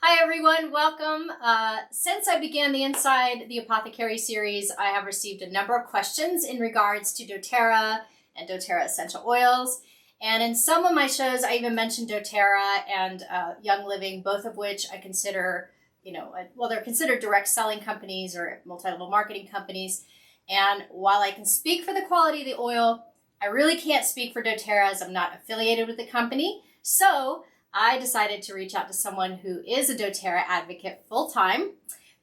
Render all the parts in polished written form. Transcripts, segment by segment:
Hi everyone, welcome. Since I began the Inside the Apothecary series, I have received a number of questions in regards to doTerra and doTerra essential oils. And in some of my shows, I even mentioned doTerra and Young Living, both of which I consider, they're considered direct selling companies or multi-level marketing companies. And while I can speak for the quality of the oil, I really can't speak for doTerra as I'm not affiliated with the company. So I decided to reach out to someone who is a doTerra advocate full-time.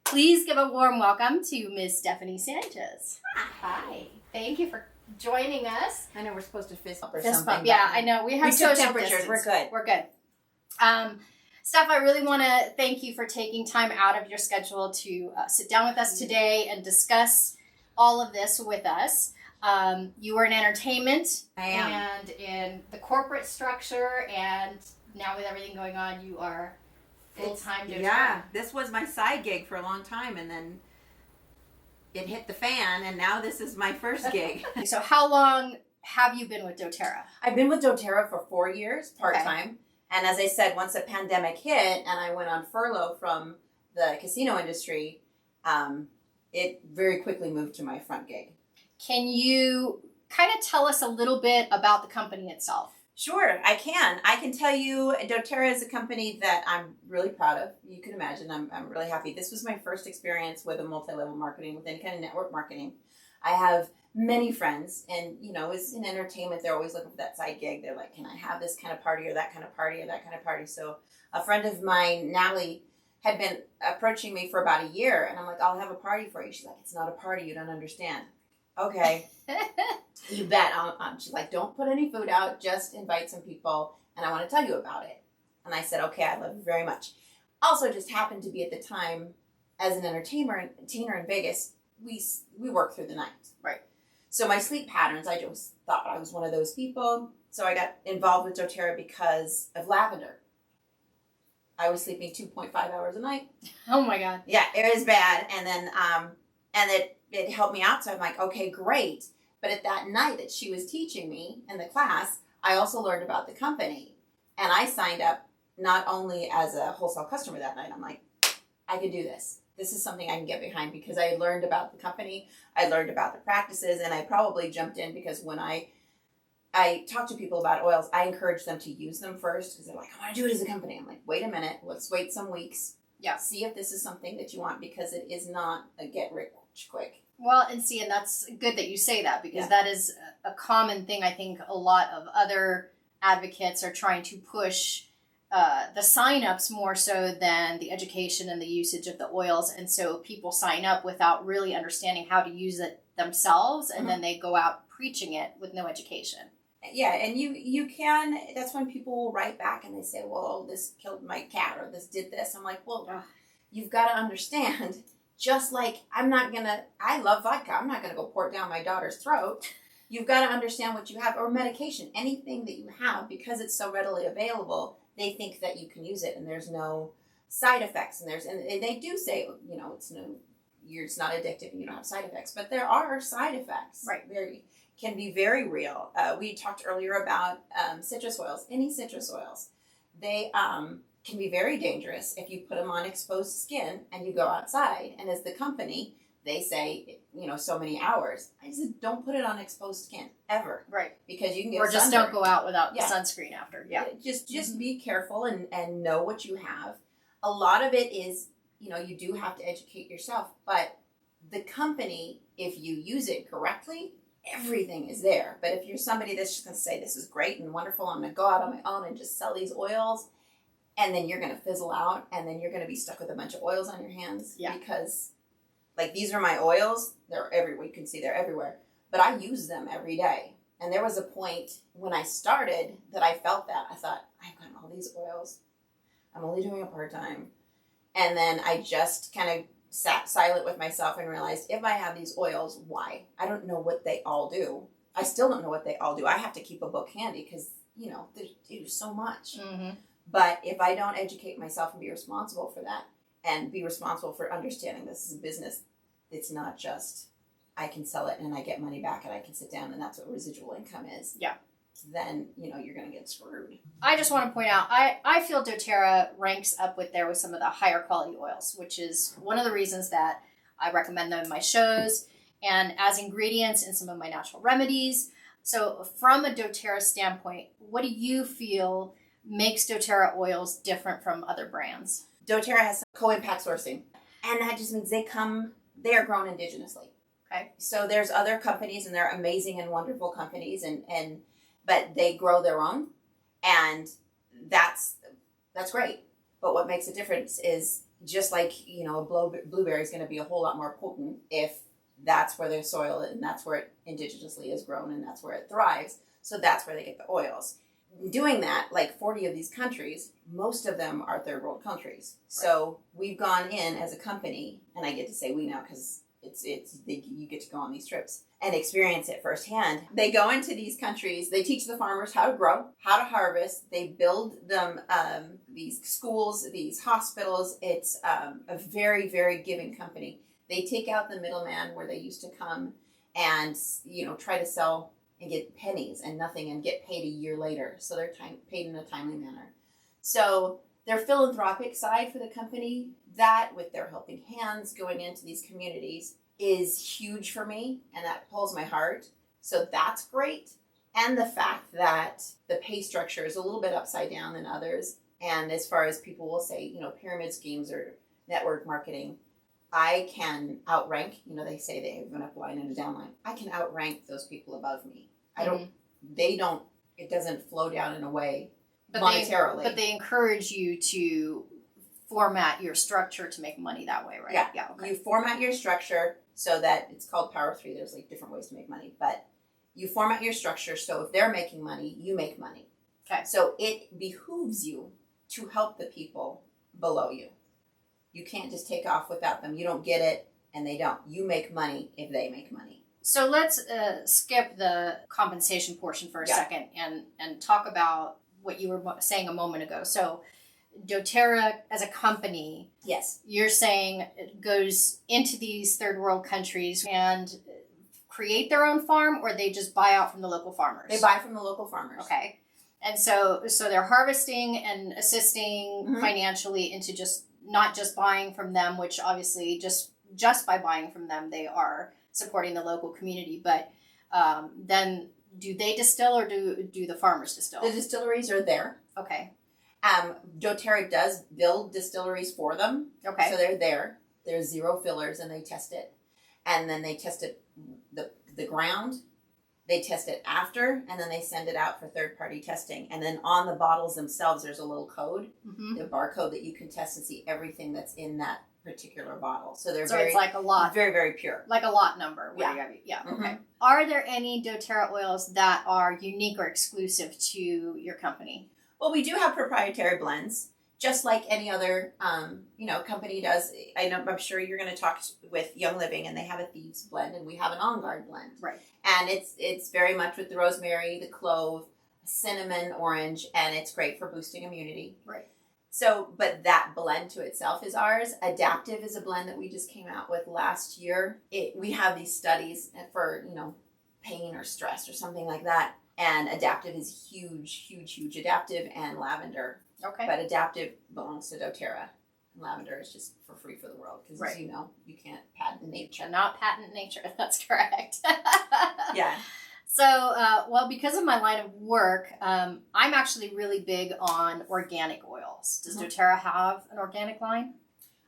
Please give a warm welcome to Ms. Stephanie Sanchez. Hi. Thank you for joining us. I know we're supposed to fist bump or Fist something. bump. Yeah, I know. We have social temperatures. distance. We're good. We're good. Steph, I really want to thank you for taking time out of your schedule to sit down with us today and discuss all of this with us. You were in entertainment. I am. And in the corporate structure, and now with everything going on, you are full-time doTerra. Yeah, this was my side gig for a long time, and then it hit the fan, and now this is my first gig. So how long have you been with doTerra? I've been with doTerra for 4 years, part-time. Okay. And as I said, once the pandemic hit and I went on furlough from the casino industry, it very quickly moved to my front gig. Can you kind of tell us a little bit about the company itself? Sure, I can. I can tell you doTerra is a company that I'm really proud of. You can imagine I'm really happy. This was my first experience with a multi-level marketing, with any kind of network marketing. I have many friends, and as in entertainment, they're always looking for that side gig. They're like, can I have this kind of party or that kind of party or that kind of party? So a friend of mine, Natalie, had been approaching me for about a year, and I'm like, I'll have a party for you. She's like, it's not a party, you don't understand. Okay. You bet. She's like, don't put any food out, just invite some people, and I want to tell you about it. And I said, okay, I love you very much. Also, just happened to be at the time, as an entertainer in Vegas, we work through the night. Right. So my sleep patterns, I just thought I was one of those people. So I got involved with doTerra because of lavender. I was sleeping 2.5 hours a night. Oh my God. Yeah, it was bad. And then, it helped me out. So I'm like, okay, great. But at that night that she was teaching me in the class, I also learned about the company. And I signed up not only as a wholesale customer that night. I'm like, I can do this. This is something I can get behind because I learned about the company. I learned about the practices, and I probably jumped in because when I talk to people about oils, I encourage them to use them first because they're like, I want to do it as a company. I'm like, wait a minute. Let's wait some weeks. Yeah. See if this is something that you want, because it is not a get rich quick. Well, and that's good that you say that, because that is a common thing. I think a lot of other advocates are trying to push the sign-ups more so than the education and the usage of the oils. And so people sign up without really understanding how to use it themselves, and then they go out preaching it with no education. Yeah, and you can, that's when people will write back and they say, well, this killed my cat or this did this. I'm like, well, you've got to understand, just like I love vodka. I'm not going to go pour it down my daughter's throat. You've got to understand what you have, or medication, anything that you have, because it's so readily available, they think that you can use it and there's no side effects. And they do say, it's not addictive and you don't have side effects, but there are side effects. Right. Can be very real. We talked earlier about citrus oils. Any citrus oils, they can be very dangerous if you put them on exposed skin and you go outside. And as the company, they say, so many hours. I said, don't put it on exposed skin ever. Right. Because you can get or just sunburn. Don't go out without the sunscreen after. Yeah. Just be careful and know what you have. A lot of it is, you do have to educate yourself, but the company, if you use it correctly, everything is there. But if you're somebody that's just going to say, this is great and wonderful, I'm going to go out on my own and just sell these oils, and then you're going to fizzle out, and then you're going to be stuck with a bunch of oils on your hands. Yeah. Because, these are my oils. They're everywhere. You can see they're everywhere. But I use them every day. And there was a point when I started that I felt that. I thought, I've got all these oils. I'm only doing it part-time. And then I just kind of sat silent with myself and realized, if I have these oils, why? I don't know what they all do. I still don't know what they all do. I have to keep a book handy because, they do so much. Mm-hmm. But if I don't educate myself and be responsible for that, and be responsible for understanding this is a business, it's not just I can sell it and I get money back and I can sit down and that's what residual income is. Yeah. then, you're going to get screwed. I just want to point out, I feel doTERRA ranks up with some of the higher quality oils, which is one of the reasons that I recommend them in my shows and as ingredients in some of my natural remedies. So from a doTERRA standpoint, what do you feel makes doTERRA oils different from other brands? doTERRA has some co-impact sourcing, and that just means they are grown indigenously. Okay. So there's other companies, and they're amazing and wonderful companies, but they grow their own, and that's great. But what makes a difference is just like, a blueberry is going to be a whole lot more potent if that's where their soil is, and that's where it indigenously is grown, and that's where it thrives. So that's where they get the oils. Doing that, like 40 of these countries, most of them are third world countries. Right. So we've gone in as a company, and I get to say we now because you get to go on these trips and experience it firsthand. They go into these countries, they teach the farmers how to grow, how to harvest, they build them these schools, these hospitals. It's a very, very giving company. They take out the middleman where they used to come and, try to sell and get pennies and nothing and get paid a year later. So they're paid in a timely manner. So their philanthropic side for the company, that with their helping hands going into these communities is huge for me, and that pulls my heart. So that's great. And the fact that the pay structure is a little bit upside down than others. And as far as people will say, pyramid schemes or network marketing, I can outrank, they say they have an upline and a downline. I can outrank those people above me. It doesn't flow down in a way monetarily. But they encourage you to format your structure to make money that way, right? Yeah. Okay. You format your structure so that it's called Power of 3. There's like different ways to make money, but you format your structure so if they're making money, you make money. Okay. So it behooves you to help the people below you. You can't just take off without them. You don't get it, and they don't. You make money if they make money. So let's skip the compensation portion for a second and talk about what you were saying a moment ago. So doTERRA as a company, yes, you're saying it goes into these third world countries and create their own farm, or they just buy out from the local farmers? They buy from the local farmers. Okay. And so they're harvesting and assisting financially into not just buying from them, which obviously just by buying from them, they are supporting the local community. But then do they distill or do the farmers distill? The distilleries are there. Okay. doTERRA does build distilleries for them. Okay. So they're there. There's 0 fillers, and they test it. And then they test it, the ground. They test it after, and then they send it out for third-party testing. And then on the bottles themselves, there's a little code, the barcode that you can test and see everything that's in that particular bottle. So it's like a lot, very, very pure, like a lot number. Yeah. Okay. Are there any doTERRA oils that are unique or exclusive to your company? Well, we do have proprietary blends, just like any other, company does. I'm sure you're going to talk with Young Living, and they have a Thieves blend, and we have an On Guard blend. Right. And it's very much with the rosemary, the clove, cinnamon, orange, and it's great for boosting immunity. Right. So, but that blend to itself is ours. Adaptive is a blend that we just came out with last year. We have these studies for, pain or stress or something like that. And adaptive is huge, huge, huge. Adaptive and lavender. Okay. But adaptive belongs to doTERRA. Lavender is just for free for the world because, as you know, you can't patent nature. Cannot patent nature. That's correct. Yeah. So, because of my line of work, I'm actually really big on organic oils. Does doTERRA have an organic line?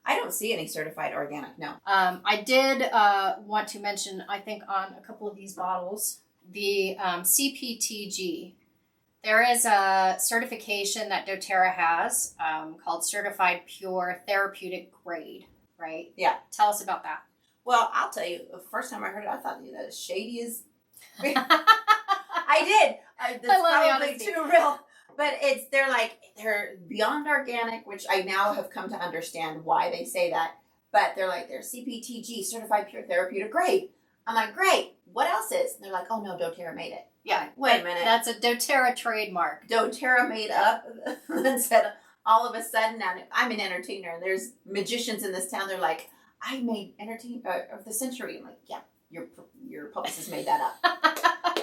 I don't see any certified organic, no. I did want to mention, I think on a couple of these bottles, the CPTG. There is a certification that doTERRA has called Certified Pure Therapeutic Grade, right? Yeah. Tell us about that. Well, I'll tell you, the first time I heard it, I thought that as shady as... I did. That's probably too real. But they're beyond organic, which I now have come to understand why they say that. But they're CPTG, Certified Pure Therapeutic Grade. I'm like, great. What else is? And they're like, oh no, doTERRA made it. Yeah. Wait a minute. That's a doTERRA trademark. doTERRA made up and said, all of a sudden, now I'm an entertainer, and there's magicians in this town. They're like, I made entertainer of the century. I'm like, yeah, your publicist made that up.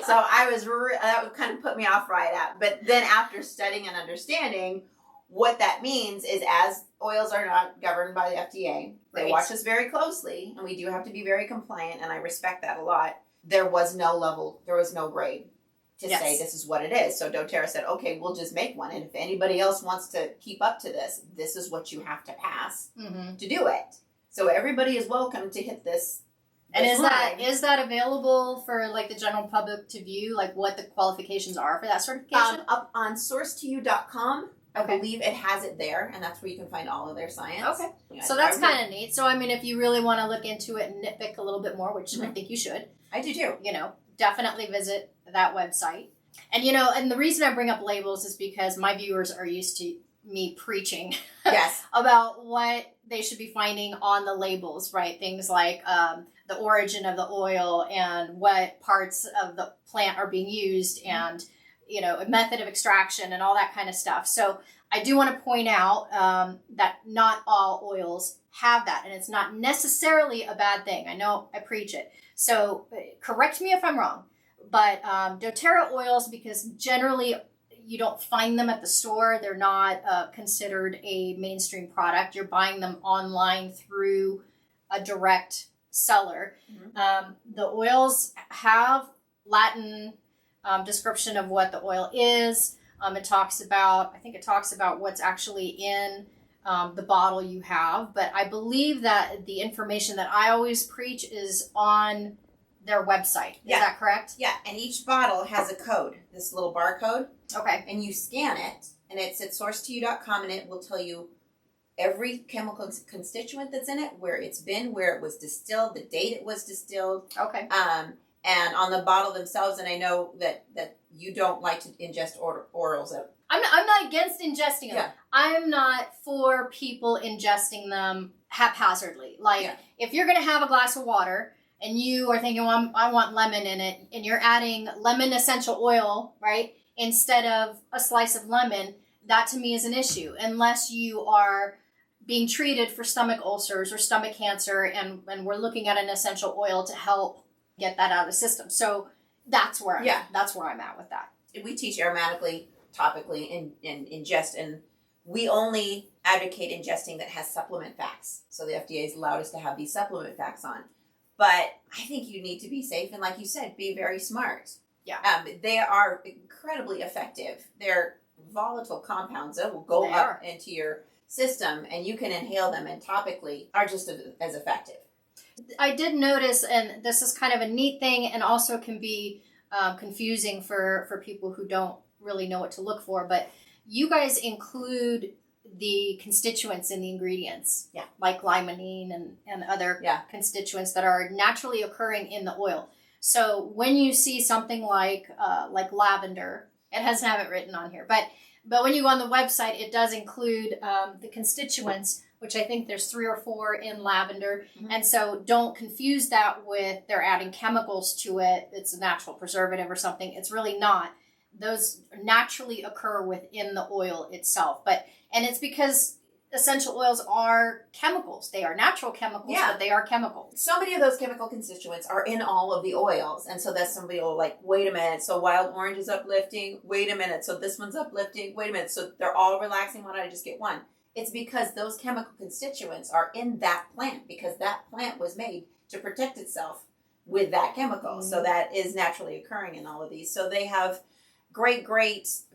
So that would kind of put me off right at. But then after studying and understanding what that means is, as oils are not governed by the FDA, they watch us very closely, and we do have to be very compliant, and I respect that a lot. There was no grade to say this is what it is. So doTerra said, okay, we'll just make one. And if anybody else wants to keep up to this is what you have to pass to do it. So everybody is welcome to hit this. And is that available for like the general public to view, like what the qualifications are for that certification? Up on sourcetoyou.com. I believe it has it there, and that's where you can find all of their science. Okay. Yeah, so that's kind of neat. So, I mean, if you really want to look into it and nitpick a little bit more, which I think you should. I do too. Definitely visit that website. And, and the reason I bring up labels is because my viewers are used to me preaching about what they should be finding on the labels, right? Things like the origin of the oil and what parts of the plant are being used and a method of extraction and all that kind of stuff. So I do want to point out that not all oils have that, and it's not necessarily a bad thing. I know I preach it. So correct me if I'm wrong, but doTerra oils, because generally you don't find them at the store, they're not considered a mainstream product. You're buying them online through a direct seller. The oils have Latin description of what the oil is. It talks about what's actually in the bottle you have. But I believe that the information that I always preach is on their website. Is that correct? Yeah, and each bottle has a code, this little barcode. Okay. And you scan it, and it's at sourcetoyou.com, and it will tell you every chemical constituent that's in it, where it's been, where it was distilled, the date it was distilled. Okay. And on the bottle themselves, and I know that you don't like to ingest orals. I'm not against ingesting them. Yeah. I'm not for people ingesting them haphazardly. If you're going to have a glass of water and you are thinking, well, I want lemon in it, and you're adding lemon essential oil, right, instead of a slice of lemon, that to me is an issue. Unless you are being treated for stomach ulcers or stomach cancer, and we're looking at an essential oil to help get that out of the system. So that's where I'm at with that. We teach aromatically, topically, and ingest, and we only advocate ingesting that has supplement facts. So the FDA has allowed us to have these supplement facts on. But I think you need to be safe, and like you said, be very smart. Yeah. They are incredibly effective. They're volatile compounds that will go up into your system, and you can inhale them, and topically are just as effective. I did notice, and this is kind of a neat thing, and also can be confusing for people who don't really know what to look for, but you guys include the constituents in the ingredients, like limonene and other constituents that are naturally occurring in the oil. So when you see something like lavender, it doesn't have it written on here, but when you go on the website, it does include the constituents, which I think there's 3 or 4 in lavender. And so don't confuse that with they're adding chemicals to it. It's a natural preservative or something. It's really not. Those naturally occur within the oil itself. And it's because essential oils are chemicals. They are natural chemicals, but they are chemicals. So many of those chemical constituents are in all of the oils. And so that's somebody will wait a minute. So wild orange is uplifting. Wait a minute. So this one's uplifting. Wait a minute. So they're all relaxing. Why don't I just get one? It's because those chemical constituents are in that plant, because that plant was made to protect itself with that chemical. So that is naturally occurring in all of these. So they have great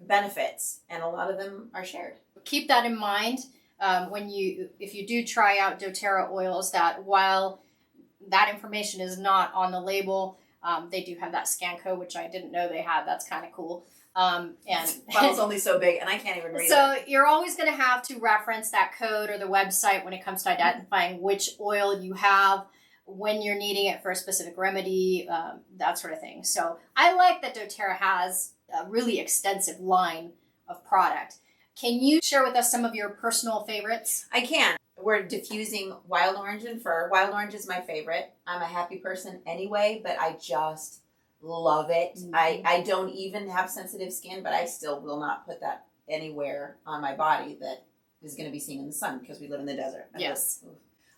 benefits, and a lot of them are shared. Keep that in mind if you do try out doTerra oils, that while that information is not on the label, they do have that scan code, which I didn't know they had. That's kind of cool. And bottle's only so big, and I can't even read it. So you're always going to have to reference that code or the website when it comes to identifying which oil you have, when you're needing it for a specific remedy, that sort of thing. So I like that doTerra has a really extensive line of product. Can you share with us some of your personal favorites? I can. We're diffusing wild orange and fir. Wild orange is my favorite. I'm a happy person anyway, but I just love it. I don't even have sensitive skin, but I still will not put that anywhere on my body that is going to be seen in the sun, because we live in the desert. Yes.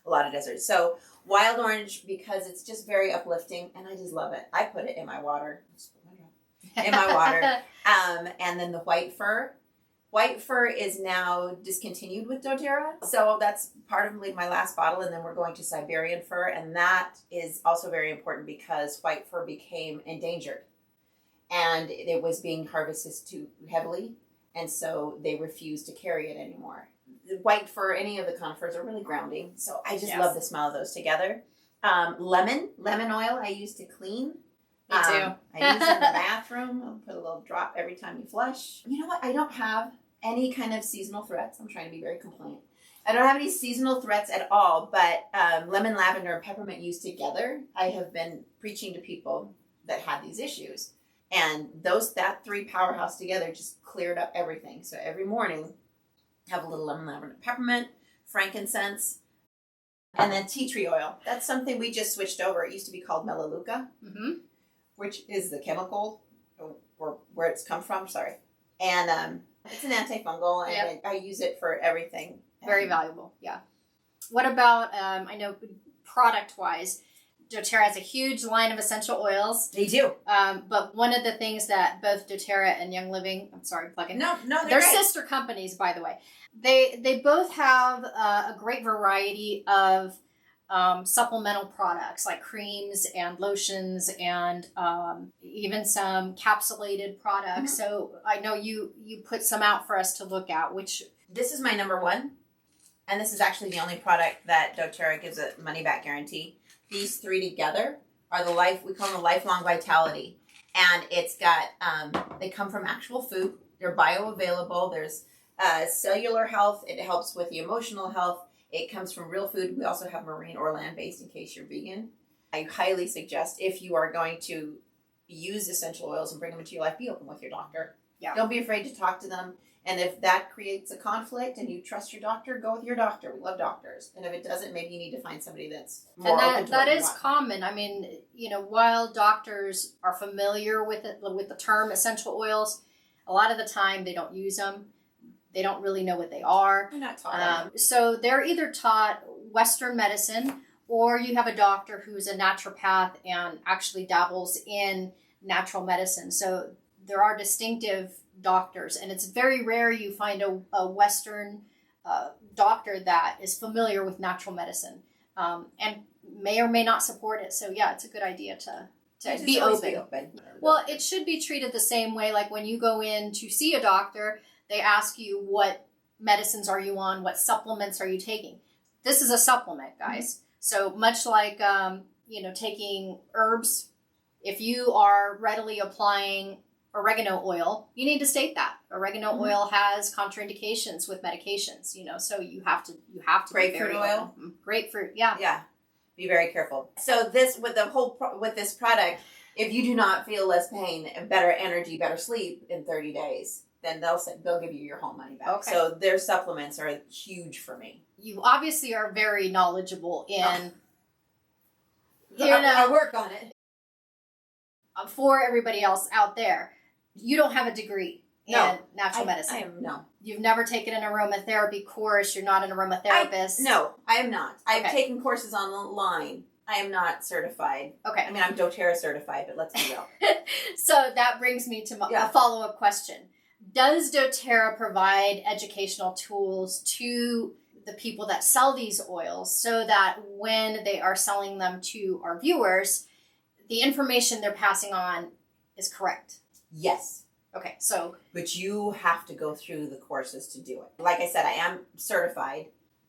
A lot of desert. So wild orange, because it's just very uplifting, and I just love it. I put it in my water. in my water. And then the white fur. White fur is now discontinued with doTERRA. So that's part of my last bottle. And then we're going to Siberian fur. And that is also very important because white fur became endangered. And it was being harvested too heavily. And so they refused to carry it anymore. The white fur, any of the conifers are really grounding. So I just love the smell of those together. Lemon oil I use to clean. Me too. I use it in the bathroom. I'll put a little drop every time you flush. You know what? I don't have any kind of seasonal threats. I'm trying to be very compliant. I don't have any seasonal threats at all, but lemon, lavender, and peppermint used together, I have been preaching to people that had these issues. And that three powerhouse together just cleared up everything. So every morning, have a little lemon, lavender, peppermint, frankincense, and then tea tree oil. That's something we just switched over. It used to be called Melaleuca, which is the chemical or where it's come from. Sorry. And it's an antifungal, and I use it for everything. Very valuable, yeah. What about, I know product-wise, doTERRA has a huge line of essential oils. They do. But one of the things that both doTERRA and Young Living, I'm sorry, plugging. No, they're sister companies, by the way. They both have a great variety of supplemental products like creams and lotions and even some capsulated products. So I know you put some out for us to look at, which... This is my number one. And this is actually the only product that doTERRA gives a money-back guarantee. These three together are we call them lifelong vitality. And it's got, they come from actual food. They're bioavailable. There's cellular health. It helps with the emotional health. It comes from real food. We also have marine or land-based in case you're vegan. I highly suggest if you are going to use essential oils and bring them into your life, be open with your doctor. Yeah. Don't be afraid to talk to them. And if that creates a conflict and you trust your doctor, go with your doctor. We love doctors. And if it doesn't, maybe you need to find somebody that's more open to that what you is want. common. I mean, while doctors are familiar with the term essential oils, a lot of the time they don't use them. They don't really know what they are. I'm not taught. So they're either taught Western medicine, or you have a doctor who's a naturopath and actually dabbles in natural medicine. So there are distinctive doctors, and it's very rare you find a Western doctor that is familiar with natural medicine and may or may not support it. So yeah, it's a good idea to be open. Well, it should be treated the same way. Like when you go in to see a doctor, they ask you what medicines are you on, what supplements are you taking. This is a supplement, guys. Mm-hmm. So much like taking herbs, if you are readily applying oregano oil, you need to state that oregano oil has contraindications with medications, so you have to grapefruit oil. Grapefruit, yeah, be very careful. So with this product, if you do not feel less pain and better energy, better sleep in 30 days, then they'll give you your whole money back. Okay. So their supplements are huge for me. You obviously are very knowledgeable in I work on it. For everybody else out there, you don't have a degree in natural medicine. No. You've never taken an aromatherapy course. You're not an aromatherapist. No, I am not. I've taken courses online. I am not certified. Okay. I mean, I'm doTERRA certified, but let's be real. So that brings me to a follow-up question. Does doTERRA provide educational tools to the people that sell these oils so that when they are selling them to our viewers, the information they're passing on is correct? Yes. Okay, so... But you have to go through the courses to do it. Like I said, I am certified,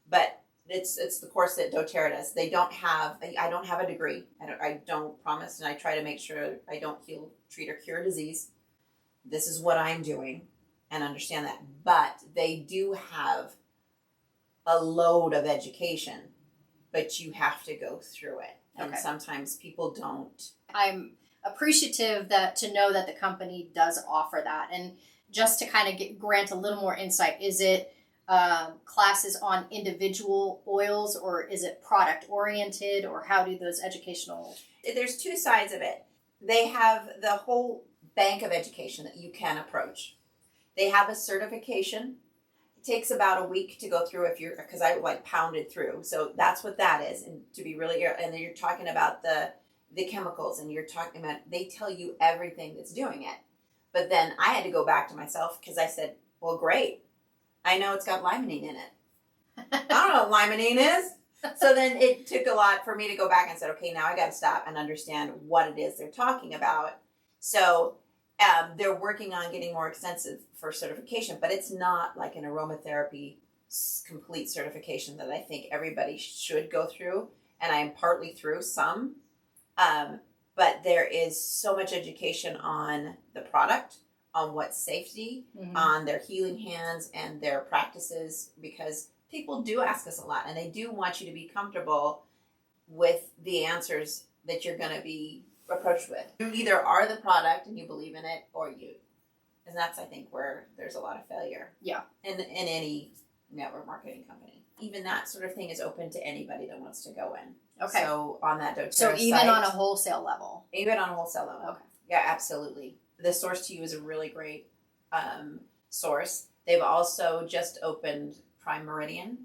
but it's the course that doTERRA does. I don't have a degree. I don't promise, and I try to make sure I don't treat or cure disease. This is what I'm doing, and understand that. But they do have a load of education, but you have to go through it. And sometimes people don't. I'm appreciative to know that the company does offer that. And just to kind of grant a little more insight, is it classes on individual oils, or is it product oriented, or how do those educational... There's two sides of it. They have the whole bank of education that you can approach. They have a certification. It takes about a week to go through because I pounded through. So that's what that is. And to be really, and then you're talking about the chemicals, and you're talking about, they tell you everything that's doing it. But then I had to go back to myself because I said, well, great. I know it's got limonene in it. I don't know what limonene is. So then it took a lot for me to go back and said, okay, now I got to stop and understand what it is they're talking about. So they're working on getting more extensive for certification, but it's not like an aromatherapy complete certification that I think everybody should go through. And I am partly through some. But there is so much education on the product, on what's safety, on their healing hands and their practices, because people do ask us a lot and they do want you to be comfortable with the answers that you're going to be approached with. You either are the product and you believe in it, or you. And that's, I think, where there's a lot of failure. Yeah. In any network marketing company. Even that sort of thing is open to anybody that wants to go in. Okay. So on that DoTerra So even site, on a wholesale level. Even on a wholesale level. Okay. Yeah, absolutely. The Source to You is a really great source. They've also just opened Prime Meridian,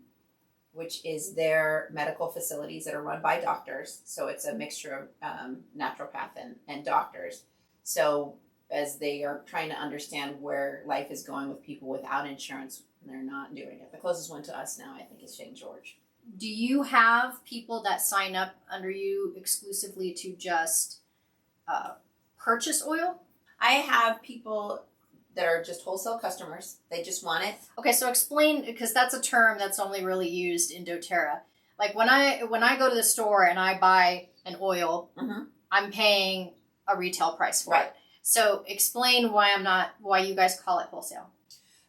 which is their medical facilities that are run by doctors. So it's a mixture of naturopath and doctors. So as they are trying to understand where life is going with people without insurance, they're not doing it. The closest one to us now, I think, is St. George. Do you have people that sign up under you exclusively to just purchase oil? I have people that are just wholesale customers. They just want it. Okay, so explain, because that's a term that's only really used in doTERRA. Like when I go to the store and I buy an oil, I'm paying a retail price for it. So explain why you guys call it wholesale.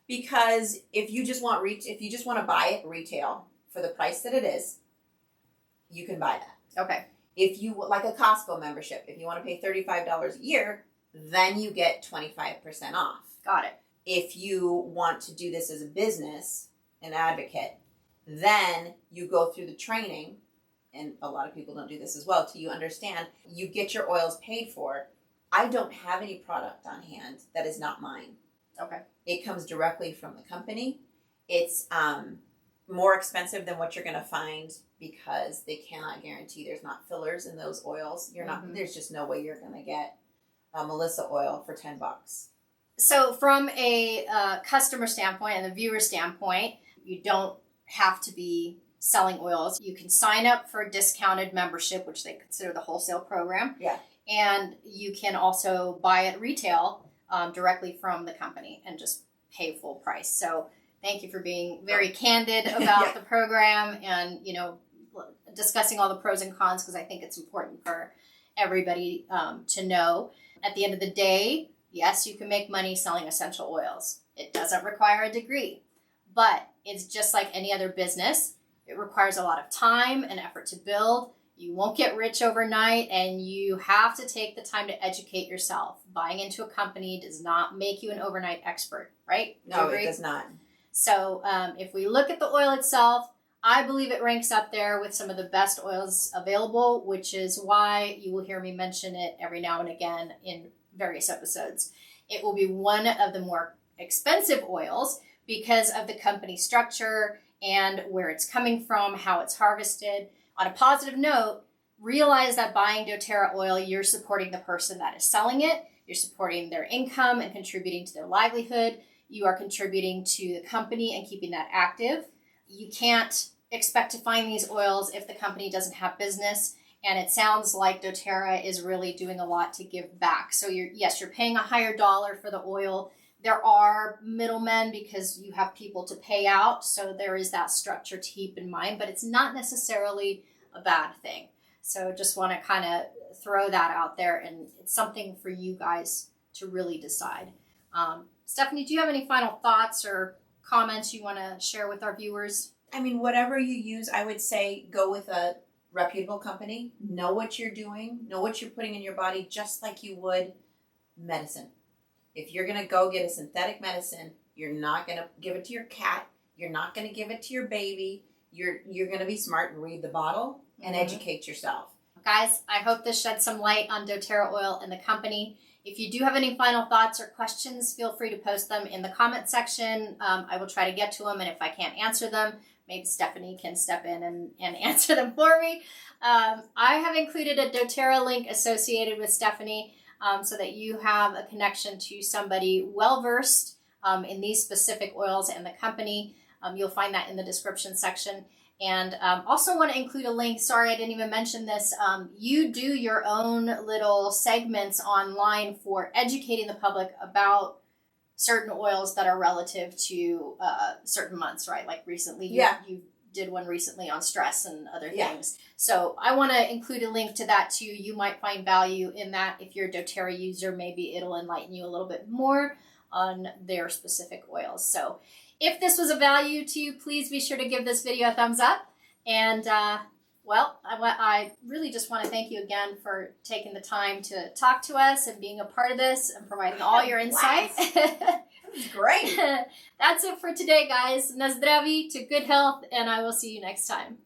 Because if you just want to buy it retail for the price that it is, you can buy that. Okay. If you like a Costco membership, if you want to pay $35 a year, then you get 25% off. Got it. If you want to do this as a business, an advocate, then you go through the training, and a lot of people don't do this as well, till you understand, you get your oils paid for. I don't have any product on hand that is not mine. Okay. It comes directly from the company. It's more expensive than what you're going to find because they cannot guarantee there's not fillers in those oils. There's just no way you're going to get Melissa oil for $10. So from a customer standpoint and the viewer standpoint, you don't have to be selling oils. You can sign up for a discounted membership, which they consider the wholesale program. Yeah. And you can also buy it retail directly from the company and just pay full price. So thank you for being very candid about the program and, discussing all the pros and cons, because I think it's important for everybody to know. At the end of the day, yes, you can make money selling essential oils. It doesn't require a degree, but it's just like any other business. It requires a lot of time and effort to build. You won't get rich overnight, and you have to take the time to educate yourself. Buying into a company does not make you an overnight expert, right? No, it does not. So if we look at the oil itself, I believe it ranks up there with some of the best oils available, which is why you will hear me mention it every now and again in various episodes. It will be one of the more expensive oils because of the company structure and where it's coming from, how it's harvested. On a positive note, realize that buying doTerra oil, you're supporting the person that is selling it. You're supporting their income and contributing to their livelihood. You are contributing to the company and keeping that active. You can't expect to find these oils if the company doesn't have business. And it sounds like doTerra is really doing a lot to give back. So you're paying a higher dollar for the oil. There are middlemen because you have people to pay out. So there is that structure to keep in mind, but it's not necessarily a bad thing. So just want to kind of throw that out there, and it's something for you guys to really decide. Stephanie, do you have any final thoughts or comments you want to share with our viewers? I mean, whatever you use, I would say go with a reputable company. Know what you're doing. Know what you're putting in your body, just like you would medicine. If you're going to go get a synthetic medicine, you're not going to give it to your cat. You're not going to give it to your baby. You're going to be smart and read the bottle and educate yourself. Guys, I hope this shed some light on doTerra oil and the company. If you do have any final thoughts or questions, feel free to post them in the comment section. I will try to get to them, and if I can't answer them, maybe Stephanie can step in and answer them for me. I have included a doTerra link associated with Stephanie. so that you have a connection to somebody well-versed in these specific oils and the company. You'll find that in the description section. And also want to include a link. Sorry, I didn't even mention this. You do your own little segments online for educating the public about certain oils that are relative to certain months, right? Like recently, you did one recently on stress and other things. So I want to include a link to that too. You might find value in that. If you're a doTERRA user, maybe it'll enlighten you a little bit more on their specific oils. So if this was of value to you, please be sure to give this video a thumbs up. And well, I really just want to thank you again for taking the time to talk to us and being a part of this and providing all your insight. Great. That's it for today, guys. Na zdraví, to good health, and I will see you next time.